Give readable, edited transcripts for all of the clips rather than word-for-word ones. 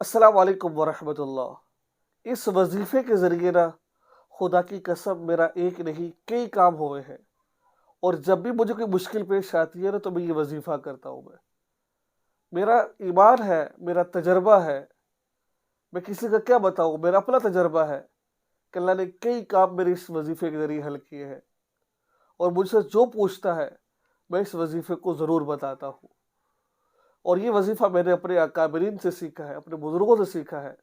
السلام علیکم ورحمۃ اللہ۔ اس وظیفے کے ذریعے نا خدا کی قسم میرا ایک نہیں کئی کام ہوئے ہیں، اور جب بھی مجھے کوئی مشکل پیش آتی ہے نا تو میں یہ وظیفہ کرتا ہوں۔ میرا ایمان ہے، میرا تجربہ ہے، میں کسی کا کیا بتاؤں، میرا اپنا تجربہ ہے کہ اللہ نے کئی کام میرے اس وظیفے کے ذریعے حل کیے ہیں، اور مجھ سے جو پوچھتا ہے میں اس وظیفے کو ضرور بتاتا ہوں۔ اور یہ وظیفہ میں نے اپنے اکابرین سے سیکھا ہے، اپنے بزرگوں سے سیکھا ہے،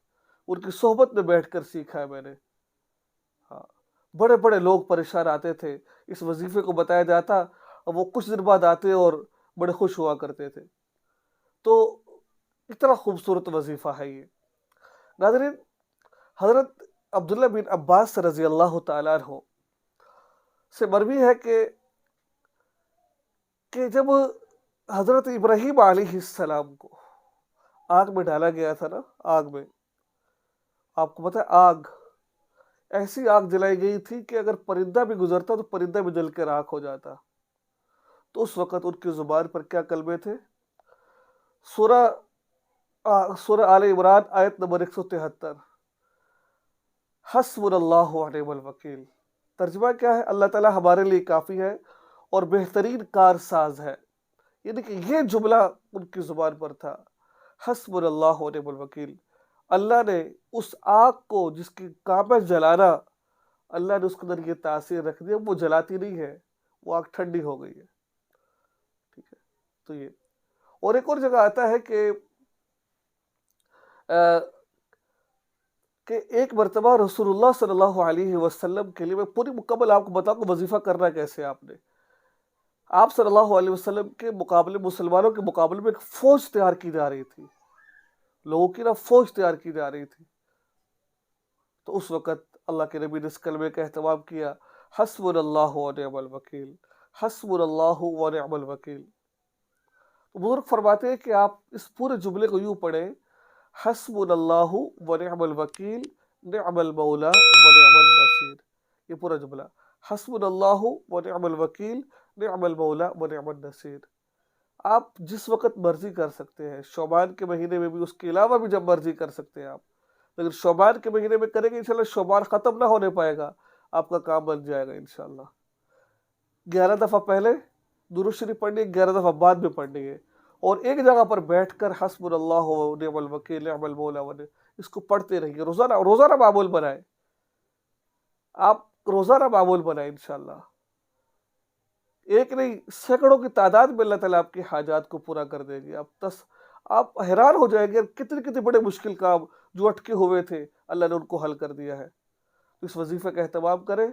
ان کی صحبت میں بیٹھ کر سیکھا ہے میں نے۔ ہاں، بڑے بڑے لوگ پریشان آتے تھے، اس وظیفے کو بتایا جاتا اور وہ کچھ دن بعد آتے اور بڑے خوش ہوا کرتے تھے۔ تو اتنا خوبصورت وظیفہ ہے یہ۔ ناظرین، حضرت عبداللہ بن عباس رضی اللہ تعالیٰ عنہ سے مروی ہے کہ جب حضرت ابراہیم علیہ السلام کو آگ میں ڈالا گیا تھا نا، آگ میں، آپ کو پتہ ہے آگ، ایسی آگ جلائی گئی تھی کہ اگر پرندہ بھی گزرتا تو پرندہ بھی جل کے راکھ ہو جاتا۔ تو اس وقت ان کی زبان پر کیا کلمے تھے؟ سورہ سورہ آل عمران آیت نمبر 173، حسبنا اللہ ونعم الوکیل۔ ترجمہ کیا ہے؟ اللہ تعالیٰ ہمارے لیے کافی ہے اور بہترین کار ساز ہے۔ یعنی کہ یہ جملہ ان کی زبان پر تھا، حسبنا اللہ ونعم الوکیل۔ اللہ نے اس آگ کو جس کی کام ہے جلانا، اللہ نے اس کے اندر یہ تاثیر رکھ دی، وہ جلاتی نہیں ہے، وہ آگ ٹھنڈی ہو گئی ہے۔ ٹھیک ہے، تو یہ اور ایک اور جگہ آتا ہے کہ ایک مرتبہ رسول اللہ صلی اللہ علیہ وسلم کے لیے، میں پوری مکمل آپ کو بتاؤں کہ وظیفہ کرنا کیسے آپ نے، آپ صلی اللہ علیہ وسلم کے مقابلے، مسلمانوں کے مقابلے میں ایک فوج تیار کی جا رہی تھی، لوگوں کی نا فوج تیار کی جا رہی تھی۔ تو اس وقت اللہ کے نبی نے اس کلمے کا اہتمام کیا، حسبنا اللہ ونعم الوکیل، حسبنا اللہ ونعم الوکیل۔ تو بزرگ فرماتے ہیں کہ آپ اس پورے جملے کو یوں پڑھیں، حسبنا اللہ ونعم الوکیل، نعم المولا ونعم النصیر۔ یہ پورا جملہ، حسبنا اللہ ونعم الوکیل، نعم المولا ونعم النصیر۔ آپ جس وقت مرضی کر سکتے ہیں، شعبان کے مہینے میں بھی، اس کے علاوہ بھی جب مرضی کر سکتے ہیں آپ، لیکن شعبان کے مہینے میں کریں گے انشاءاللہ شعبان ختم نہ ہونے پائے گا، آپ کا کام بن جائے گا انشاءاللہ۔ 11 دفعہ پہلے درود شریف پڑھنی ہے، 11 دفعہ بعد میں پڑھنی ہے، اور ایک جگہ پر بیٹھ کر حسبنا اللہ ونعم الوکیل نعم المولا اس کو پڑھتے رہیے، روزانہ معمول بنائیں، آپ روزانہ معمول بنائیں انشاءاللہ۔ ایک نہیں، سینکڑوں کی تعداد میں اللہ تعالیٰ آپ کی حاجات کو پورا کر دے گی۔ آپ حیران ہو جائیں گے، کتنے بڑے مشکل کام جو اٹکے ہوئے تھے اللہ نے ان کو حل کر دیا ہے۔ اس وظیفے کا اہتمام کریں،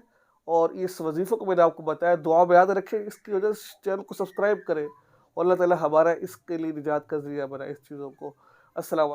اور اس وظیفے کو میں نے آپ کو بتایا، دعا میں یاد رکھیں، اس کی وجہ سے چینل کو سبسکرائب کریں، اور اللہ تعالیٰ ہمارا اس کے لیے نجات کا ذریعہ بنائے اس چیزوں کو۔ السلام علیکم۔